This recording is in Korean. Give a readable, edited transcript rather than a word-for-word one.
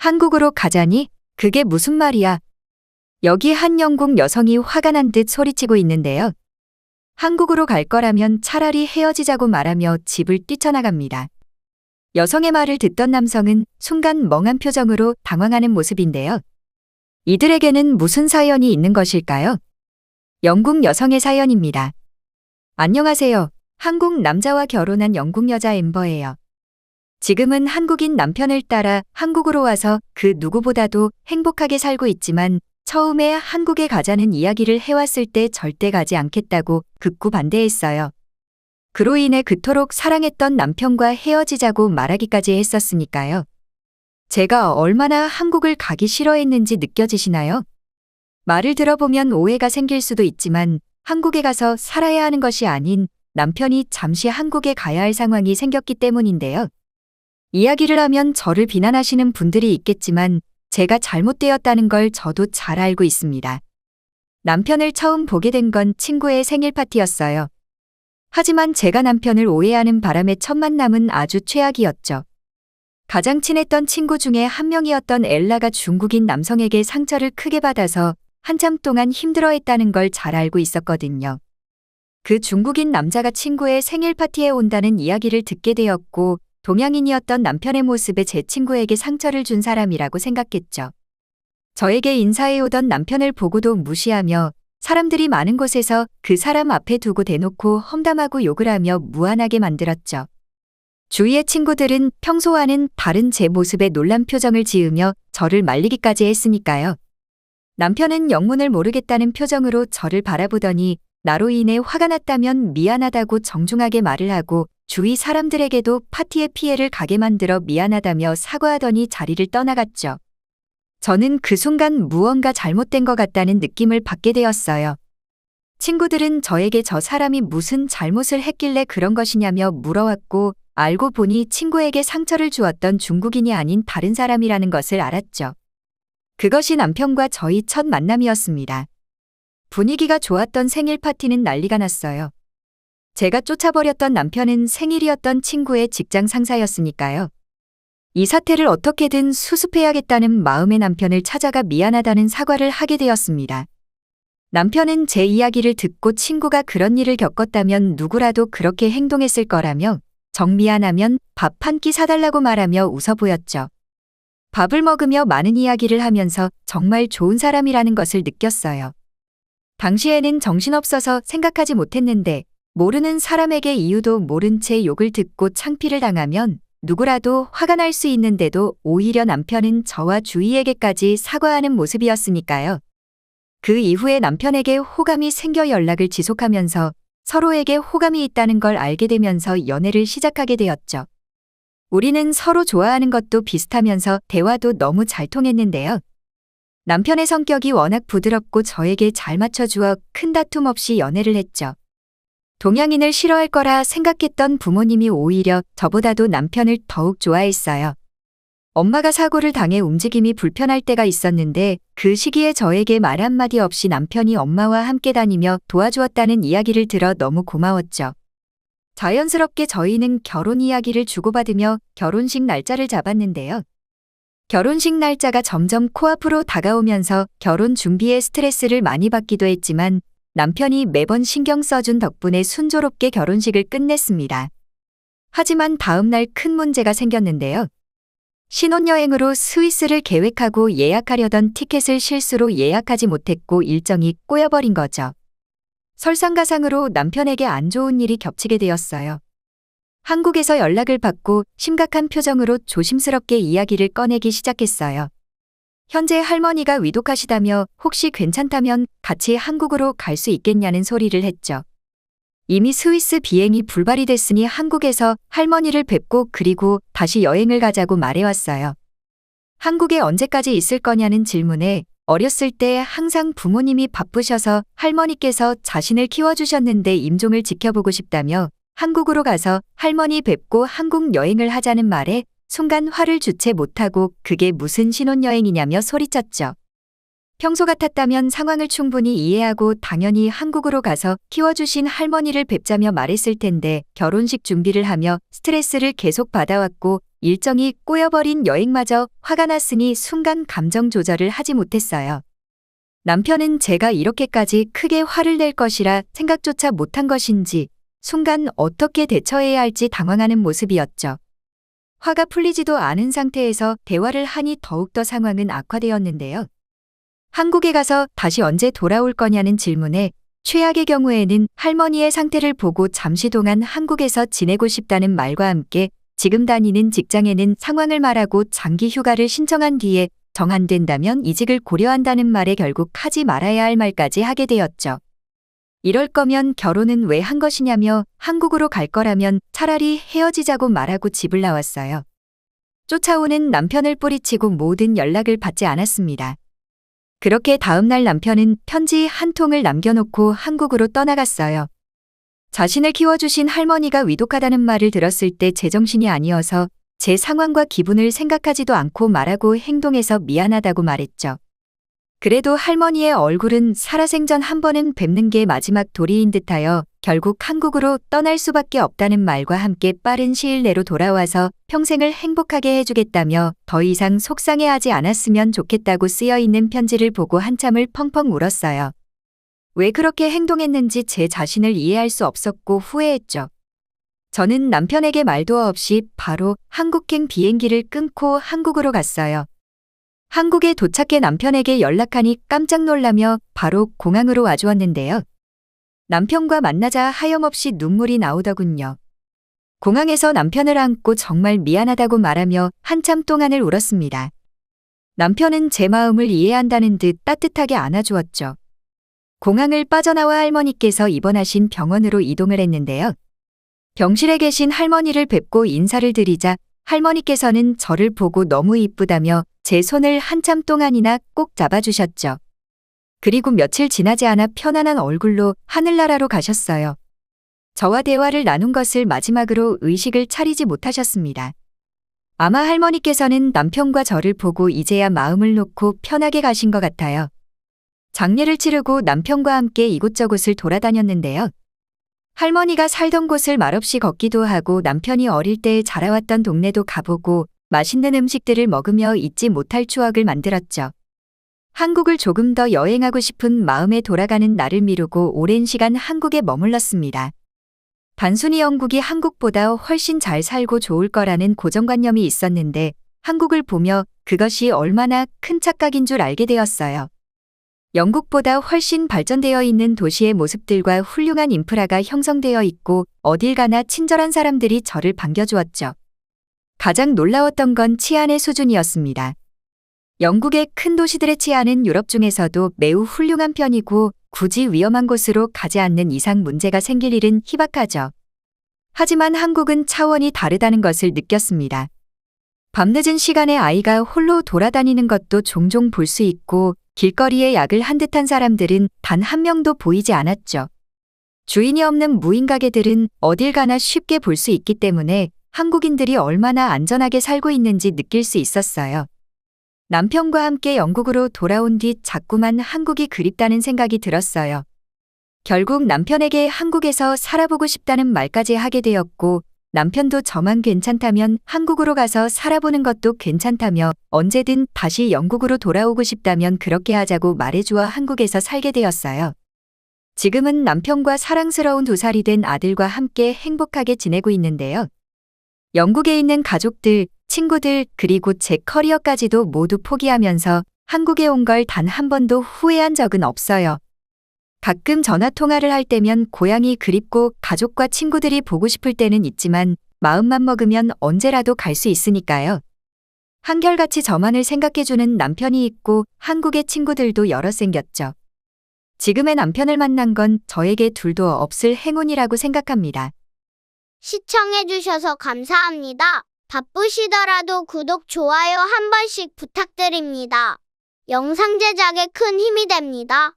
한국으로 가자니? 그게 무슨 말이야? 여기 한 영국 여성이 화가 난 듯 소리치고 있는데요. 한국으로 갈 거라면 차라리 헤어지자고 말하며 집을 뛰쳐나갑니다. 여성의 말을 듣던 남성은 순간 멍한 표정으로 당황하는 모습인데요. 이들에게는 무슨 사연이 있는 것일까요? 영국 여성의 사연입니다. 안녕하세요. 한국 남자와 결혼한 영국 여자 엠버예요. 지금은 한국인 남편을 따라 한국으로 와서 그 누구보다도 행복하게 살고 있지만 처음에 한국에 가자는 이야기를 해왔을 때 절대 가지 않겠다고 극구 반대했어요. 그로 인해 그토록 사랑했던 남편과 헤어지자고 말하기까지 했었으니까요. 제가 얼마나 한국을 가기 싫어했는지 느껴지시나요? 말을 들어보면 오해가 생길 수도 있지만 한국에 가서 살아야 하는 것이 아닌 남편이 잠시 한국에 가야 할 상황이 생겼기 때문인데요. 이야기를 하면 저를 비난하시는 분들이 있겠지만 제가 잘못되었다는 걸 저도 잘 알고 있습니다. 남편을 처음 보게 된 건 친구의 생일 파티였어요. 하지만 제가 남편을 오해하는 바람에 첫 만남은 아주 최악이었죠. 가장 친했던 친구 중에 한 명이었던 엘라가 중국인 남성에게 상처를 크게 받아서 한참 동안 힘들어했다는 걸 잘 알고 있었거든요. 그 중국인 남자가 친구의 생일 파티에 온다는 이야기를 듣게 되었고 동양인이었던 남편의 모습에 제 친구에게 상처를 준 사람이라고 생각했죠. 저에게 인사해 오던 남편을 보고도 무시하며 사람들이 많은 곳에서 그 사람 앞에 두고 대놓고 험담하고 욕을 하며 무안하게 만들었죠. 주위의 친구들은 평소와는 다른 제 모습에 놀란 표정을 지으며 저를 말리기까지 했으니까요. 남편은 영문을 모르겠다는 표정으로 저를 바라보더니 나로 인해 화가 났다면 미안하다고 정중하게 말을 하고 주위 사람들에게도 파티에 피해를 가게 만들어 미안하다며 사과하더니 자리를 떠나갔죠. 저는 그 순간 무언가 잘못된 것 같다는 느낌을 받게 되었어요. 친구들은 저에게 저 사람이 무슨 잘못을 했길래 그런 것이냐며 물어왔고 알고 보니 친구에게 상처를 주었던 중국인이 아닌 다른 사람이라는 것을 알았죠. 그것이 남편과 저희 첫 만남이었습니다. 분위기가 좋았던 생일 파티는 난리가 났어요. 제가 쫓아버렸던 남편은 생일이었던 친구의 직장 상사였으니까요. 이 사태를 어떻게든 수습해야겠다는 마음의 남편을 찾아가 미안하다는 사과를 하게 되었습니다. 남편은 제 이야기를 듣고 친구가 그런 일을 겪었다면 누구라도 그렇게 행동했을 거라며 정미안하면 밥 한 끼 사달라고 말하며 웃어 보였죠. 밥을 먹으며 많은 이야기를 하면서 정말 좋은 사람이라는 것을 느꼈어요. 당시에는 정신없어서 생각하지 못했는데 모르는 사람에게 이유도 모른 채 욕을 듣고 창피를 당하면 누구라도 화가 날 수 있는데도 오히려 남편은 저와 주위에게까지 사과하는 모습이었으니까요. 그 이후에 남편에게 호감이 생겨 연락을 지속하면서 서로에게 호감이 있다는 걸 알게 되면서 연애를 시작하게 되었죠. 우리는 서로 좋아하는 것도 비슷하면서 대화도 너무 잘 통했는데요. 남편의 성격이 워낙 부드럽고 저에게 잘 맞춰주어 큰 다툼 없이 연애를 했죠. 동양인을 싫어할 거라 생각했던 부모님이 오히려 저보다도 남편을 더욱 좋아했어요. 엄마가 사고를 당해 움직임이 불편할 때가 있었는데 그 시기에 저에게 말 한마디 없이 남편이 엄마와 함께 다니며 도와주었다는 이야기를 들어 너무 고마웠죠. 자연스럽게 저희는 결혼 이야기를 주고받으며 결혼식 날짜를 잡았는데요. 결혼식 날짜가 점점 코앞으로 다가오면서 결혼 준비에 스트레스를 많이 받기도 했지만 남편이 매번 신경 써준 덕분에 순조롭게 결혼식을 끝냈습니다. 하지만 다음 날 큰 문제가 생겼는데요. 신혼여행으로 스위스를 계획하고 예약하려던 티켓을 실수로 예약하지 못했고 일정이 꼬여버린 거죠. 설상가상으로 남편에게 안 좋은 일이 겹치게 되었어요. 한국에서 연락을 받고 심각한 표정으로 조심스럽게 이야기를 꺼내기 시작했어요. 현재 할머니가 위독하시다며 혹시 괜찮다면 같이 한국으로 갈 수 있겠냐는 소리를 했죠. 이미 스위스 비행이 불발이 됐으니 한국에서 할머니를 뵙고 그리고 다시 여행을 가자고 말해왔어요. 한국에 언제까지 있을 거냐는 질문에 어렸을 때 항상 부모님이 바쁘셔서 할머니께서 자신을 키워주셨는데 임종을 지켜보고 싶다며 한국으로 가서 할머니 뵙고 한국 여행을 하자는 말에 순간 화를 주체 못하고 그게 무슨 신혼여행이냐며 소리쳤죠. 평소 같았다면 상황을 충분히 이해하고 당연히 한국으로 가서 키워주신 할머니를 뵙자며 말했을 텐데 결혼식 준비를 하며 스트레스를 계속 받아왔고 일정이 꼬여버린 여행마저 화가 났으니 순간 감정 조절을 하지 못했어요. 남편은 제가 이렇게까지 크게 화를 낼 것이라 생각조차 못한 것인지 순간 어떻게 대처해야 할지 당황하는 모습이었죠. 화가 풀리지도 않은 상태에서 대화를 하니 더욱더 상황은 악화되었는데요. 한국에 가서 다시 언제 돌아올 거냐는 질문에 최악의 경우에는 할머니의 상태를 보고 잠시 동안 한국에서 지내고 싶다는 말과 함께 지금 다니는 직장에는 상황을 말하고 장기 휴가를 신청한 뒤에 정 안 된다면 이직을 고려한다는 말에 결국 하지 말아야 할 말까지 하게 되었죠. 이럴 거면 결혼은 왜 한 것이냐며 한국으로 갈 거라면 차라리 헤어지자고 말하고 집을 나왔어요. 쫓아오는 남편을 뿌리치고 모든 연락을 받지 않았습니다. 그렇게 다음날 남편은 편지 한 통을 남겨놓고 한국으로 떠나갔어요. 자신을 키워주신 할머니가 위독하다는 말을 들었을 때 제정신이 아니어서 제 상황과 기분을 생각하지도 않고 말하고 행동해서 미안하다고 말했죠. 그래도 할머니의 얼굴은 살아생전 한 번은 뵙는 게 마지막 도리인 듯하여 결국 한국으로 떠날 수밖에 없다는 말과 함께 빠른 시일 내로 돌아와서 평생을 행복하게 해주겠다며 더 이상 속상해하지 않았으면 좋겠다고 쓰여있는 편지를 보고 한참을 펑펑 울었어요. 왜 그렇게 행동했는지 제 자신을 이해할 수 없었고 후회했죠. 저는 남편에게 말도 없이 바로 한국행 비행기를 끊고 한국으로 갔어요. 한국에 도착해 남편에게 연락하니 깜짝 놀라며 바로 공항으로 와주었는데요. 남편과 만나자 하염없이 눈물이 나오더군요. 공항에서 남편을 안고 정말 미안하다고 말하며 한참 동안을 울었습니다. 남편은 제 마음을 이해한다는 듯 따뜻하게 안아주었죠. 공항을 빠져나와 할머니께서 입원하신 병원으로 이동을 했는데요. 병실에 계신 할머니를 뵙고 인사를 드리자 할머니께서는 저를 보고 너무 이쁘다며 제 손을 한참 동안이나 꼭 잡아주셨죠. 그리고 며칠 지나지 않아 편안한 얼굴로 하늘나라로 가셨어요. 저와 대화를 나눈 것을 마지막으로 의식을 차리지 못하셨습니다. 아마 할머니께서는 남편과 저를 보고 이제야 마음을 놓고 편하게 가신 것 같아요. 장례를 치르고 남편과 함께 이곳저곳을 돌아다녔는데요. 할머니가 살던 곳을 말없이 걷기도 하고 남편이 어릴 때 자라왔던 동네도 가보고 맛있는 음식들을 먹으며 잊지 못할 추억을 만들었죠. 한국을 조금 더 여행하고 싶은 마음에 돌아가는 날을 미루고 오랜 시간 한국에 머물렀습니다. 단순히 영국이 한국보다 훨씬 잘 살고 좋을 거라는 고정관념이 있었는데 한국을 보며 그것이 얼마나 큰 착각인 줄 알게 되었어요. 영국보다 훨씬 발전되어 있는 도시의 모습들과 훌륭한 인프라가 형성되어 있고 어딜 가나 친절한 사람들이 저를 반겨주었죠. 가장 놀라웠던 건 치안의 수준이었습니다. 영국의 큰 도시들의 치안은 유럽 중에서도 매우 훌륭한 편이고 굳이 위험한 곳으로 가지 않는 이상 문제가 생길 일은 희박하죠. 하지만 한국은 차원이 다르다는 것을 느꼈습니다. 밤늦은 시간에 아이가 홀로 돌아다니는 것도 종종 볼 수 있고 길거리에 약을 한 듯한 사람들은 단 한 명도 보이지 않았죠. 주인이 없는 무인 가게들은 어딜 가나 쉽게 볼 수 있기 때문에 한국인들이 얼마나 안전하게 살고 있는지 느낄 수 있었어요. 남편과 함께 영국으로 돌아온 뒤 자꾸만 한국이 그립다는 생각이 들었어요. 결국 남편에게 한국에서 살아보고 싶다는 말까지 하게 되었고 남편도 저만 괜찮다면 한국으로 가서 살아보는 것도 괜찮다며 언제든 다시 영국으로 돌아오고 싶다면 그렇게 하자고 말해주어 한국에서 살게 되었어요. 지금은 남편과 사랑스러운 2살이 된 아들과 함께 행복하게 지내고 있는데요. 영국에 있는 가족들, 친구들 그리고 제 커리어까지도 모두 포기하면서 한국에 온 걸 단 한 번도 후회한 적은 없어요. 가끔 전화 통화를 할 때면 고향이 그립고 가족과 친구들이 보고 싶을 때는 있지만 마음만 먹으면 언제라도 갈 수 있으니까요. 한결같이 저만을 생각해주는 남편이 있고 한국의 친구들도 여러 생겼죠. 지금의 남편을 만난 건 저에게 둘도 없을 행운이라고 생각합니다. 시청해주셔서 감사합니다. 바쁘시더라도 구독, 좋아요 한 번씩 부탁드립니다. 영상 제작에 큰 힘이 됩니다.